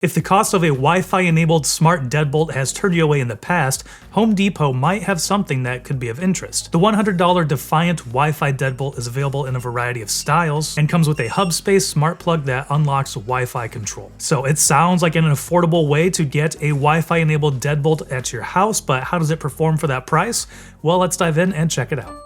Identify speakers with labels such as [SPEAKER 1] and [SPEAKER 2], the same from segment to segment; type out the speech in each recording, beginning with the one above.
[SPEAKER 1] If the cost of a Wi-Fi enabled smart deadbolt has turned you away in the past, Home Depot might have something that could be of interest. The $100 Defiant Wi-Fi deadbolt is available in a variety of styles and comes with a Hubspace smart plug that unlocks Wi-Fi control. So it sounds like an affordable way to get a Wi-Fi enabled deadbolt at your house, but how does it perform for that price? Well, let's dive in and check it out.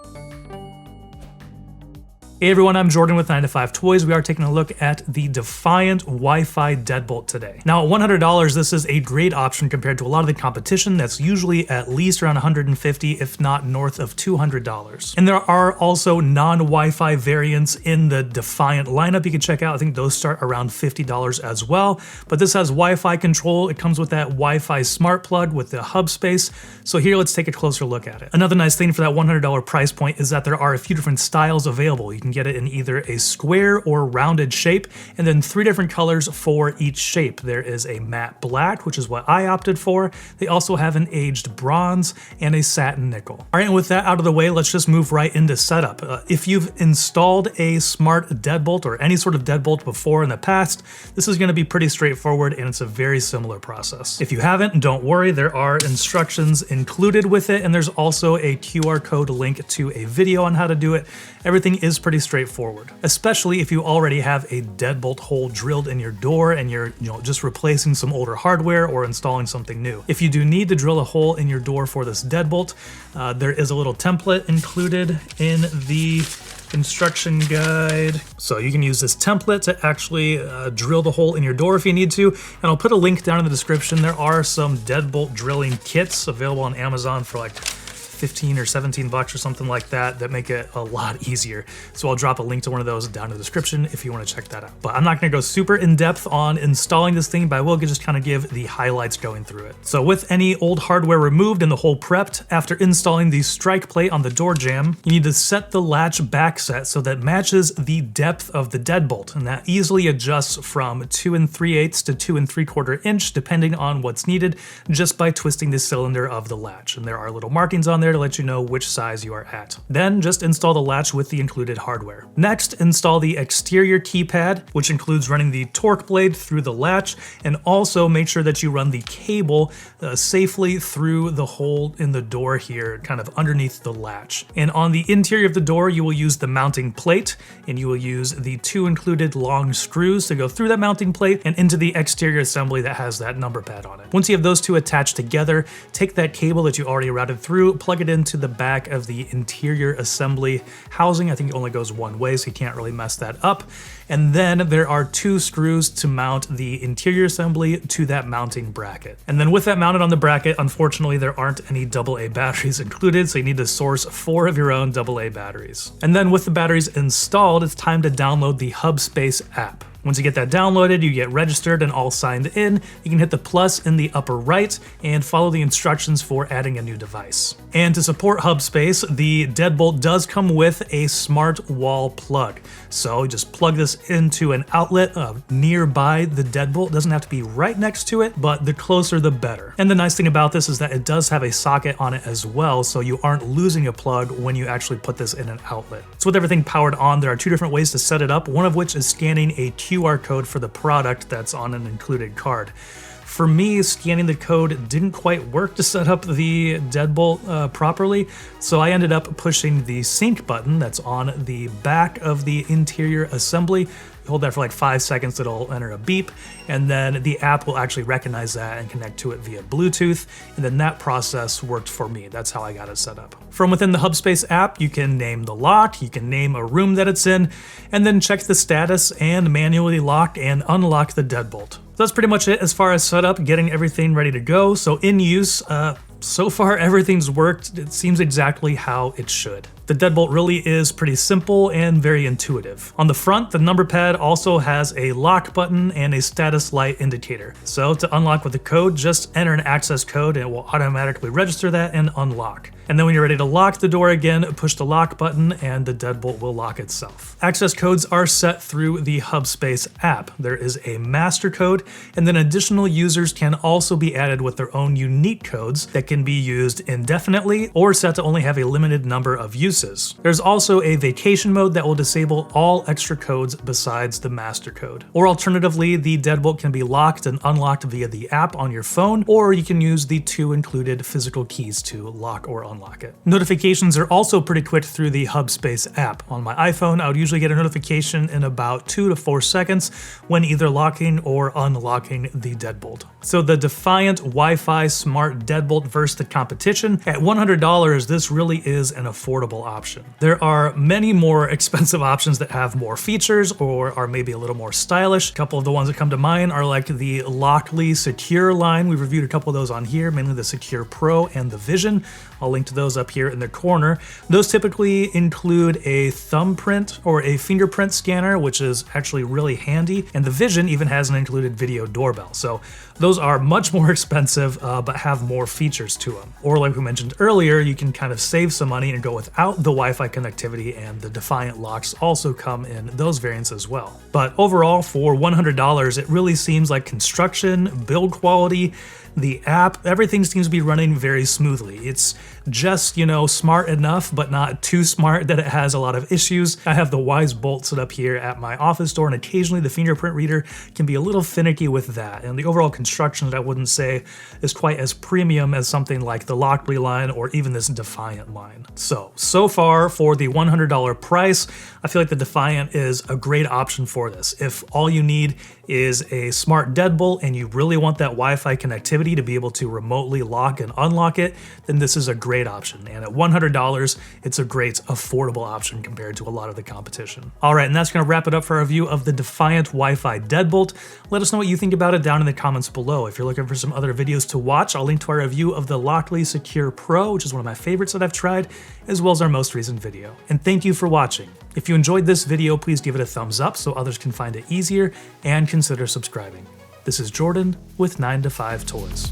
[SPEAKER 1] Hey everyone, I'm Jordan with 9 to 5 Toys. We are taking a look at the Defiant Wi-Fi deadbolt today. Now at $100, this is a great option compared to a lot of the competition that's usually at least around $150, if not north of $200. And there are also non-Wi-Fi variants in the Defiant lineup you can check out. I think those start around $50 as well. But this has Wi-Fi control. It comes with that Wi-Fi smart plug with the Hubspace. So here, let's take a closer look at it. Another nice thing for that $100 price point is that there are a few different styles available. You can get it in either a square or rounded shape, and then 3 different colors for each shape. There is a matte black, which is what I opted for. They also have an aged bronze and a satin nickel. All right, and with that out of the way, let's just move right into setup. If you've installed a smart deadbolt or any sort of deadbolt before in the past, this is going to be pretty straightforward, and it's a very similar process. If you haven't, don't worry, there are instructions included with it, and there's also a QR code link to a video on how to do it. Everything is pretty straightforward, especially if you already have a deadbolt hole drilled in your door and you're just replacing some older hardware or installing something new. If you do need to drill a hole in your door for this deadbolt, there is a little template included in the instruction guide. So you can use this template to actually drill the hole in your door if you need to. And I'll put a link down in the description. There are some deadbolt drilling kits available on Amazon for like 15 or 17 bucks or something like that make it a lot easier. So I'll drop a link to one of those down in the description if you want to check that out. But I'm not going to go super in depth on installing this thing, but I will just kind of give the highlights going through it. So with any old hardware removed and the hole prepped, after installing the strike plate on the door jamb, you need to set the latch back set so that matches the depth of the deadbolt, and that easily adjusts from 2 3/8 to 2 3/4 inch depending on what's needed, just by twisting the cylinder of the latch. And there are little markings on there to let you know which size you are at. Then just install the latch with the included hardware. Next, install the exterior keypad, which includes running the torque blade through the latch, and also make sure that you run the cable safely through the hole in the door here, kind of underneath the latch. And on the interior of the door, you will use the mounting plate, and you will use the 2 included long screws to go through that mounting plate and into the exterior assembly that has that number pad on it. Once you have those 2 attached together, take that cable that you already routed through, plug it into the back of the interior assembly housing. I think it only goes one way, so you can't really mess that up. And then there are 2 screws to mount the interior assembly to that mounting bracket. And then with that mounted on the bracket, unfortunately, there aren't any AA batteries included, so you need to source 4 of your own AA batteries. And then with the batteries installed, it's time to download the Hubspace app. Once you get that downloaded, you get registered and all signed in. You can hit the plus in the upper right and follow the instructions for adding a new device. And to support Hubspace, the deadbolt does come with a smart wall plug. So just plug this into an outlet nearby the deadbolt. It doesn't have to be right next to it, but the closer the better. And the nice thing about this is that it does have a socket on it as well, so you aren't losing a plug when you actually put this in an outlet. So with everything powered on, there are 2 different ways to set it up, one of which is scanning a QR code for the product that's on an included card. For me, scanning the code didn't quite work to set up the deadbolt properly, so I ended up pushing the sync button that's on the back of the interior assembly. Hold that for like 5 seconds, it'll enter a beep, and then the app will actually recognize that and connect to it via Bluetooth, and then that process worked for me. That's how I got it set up. From within the Hubspace app, you can name the lock, you can name a room that it's in, and then check the status and manually lock and unlock the deadbolt. So that's pretty much it as far as setup, getting everything ready to go. So in use, so far everything's worked. It seems exactly how it should. The deadbolt really is pretty simple and very intuitive. On the front, the number pad also has a lock button and a status light indicator. So to unlock with the code, just enter an access code and it will automatically register that and unlock. And then when you're ready to lock the door again, push the lock button and the deadbolt will lock itself. Access codes are set through the Hubspace app. There is a master code, and then additional users can also be added with their own unique codes that can be used indefinitely or set to only have a limited number of users uses. There's also a vacation mode that will disable all extra codes besides the master code. Or alternatively, the deadbolt can be locked and unlocked via the app on your phone, or you can use the 2 included physical keys to lock or unlock it. Notifications are also pretty quick through the Hubspace app. On my iPhone, I would usually get a notification in about 2 to 4 seconds when either locking or unlocking the deadbolt. So the Defiant Wi-Fi Smart Deadbolt versus the competition, at $100, this really is an affordable option. There are many more expensive options that have more features or are maybe a little more stylish. A couple of the ones that come to mind are like the Lockly Secure line. We've reviewed a couple of those on here, mainly the Secure Pro and the Vision. I'll link to those up here in the corner. Those typically include a thumbprint or a fingerprint scanner, which is actually really handy. And the Vision even has an included video doorbell. So those are much more expensive, but have more features to them. Or like we mentioned earlier, you can kind of save some money and go without the Wi-Fi connectivity, and the Defiant locks also come in those variants as well. But overall, for $100, it really seems like construction, build quality, the app, everything seems to be running very smoothly. It's just, smart enough, but not too smart that it has a lot of issues. I have the Wise Bolt set up here at my office door, and occasionally the fingerprint reader can be a little finicky with that. And the overall construction, I wouldn't say is quite as premium as something like the Lockly line or even this Defiant line. So far for the $100 price, I feel like the Defiant is a great option for this. If all you need is a smart deadbolt and you really want that Wi-Fi connectivity to be able to remotely lock and unlock it, then this is a great option. And at $100, it's a great affordable option compared to a lot of the competition. All right, and that's gonna wrap it up for our review of the Defiant Wi-Fi deadbolt. Let us know what you think about it down in the comments below. If you're looking for some other videos to watch, I'll link to our review of the Lockly Secure Pro, which is one of my favorites that I've tried, as well as our most recent video. And thank you for watching. If you enjoyed this video, please give it a thumbs up so others can find it easier, and consider subscribing. This is Jordan with 9to5 Toys.